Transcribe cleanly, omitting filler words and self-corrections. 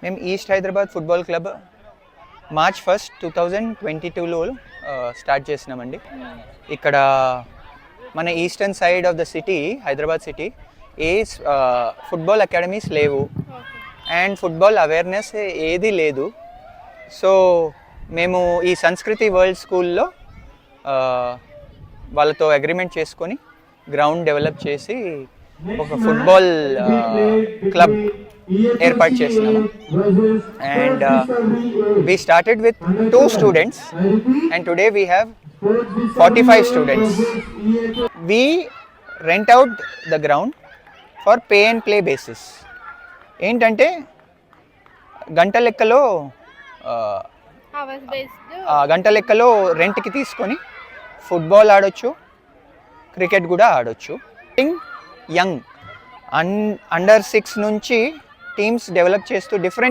మేము East Hyderabad football club March 1, 2022లో start చేసినామండి. ఇక్కడ మన eastern side of the city, Hyderabad city football academies లేవు అండ్ ఫుట్బాల్ అవేర్నెస్ ఏది లేదు. సో మేము ఈ సంస్కృతి వరల్డ్ స్కూల్లో వాళ్ళతో అగ్రిమెంట్ చేసుకొని గ్రౌండ్ డెవలప్ చేసి ఒక ఫుట్బాల్ క్లబ్ ఏర్పాటు చేసినాము. And we started with 2 students and today we have 45 students. We rent out the ground for pay and play basis. ఏంటంటే గంట లెక్కలో రెంట్కి తీసుకొని ఫుట్బాల్ ఆడొచ్చు, క్రికెట్ కూడా ఆడొచ్చు. యంగ్ అండర్ 6 నుంచి టీమ్స్ డెవలప్ చేస్తూ డిఫరెంట్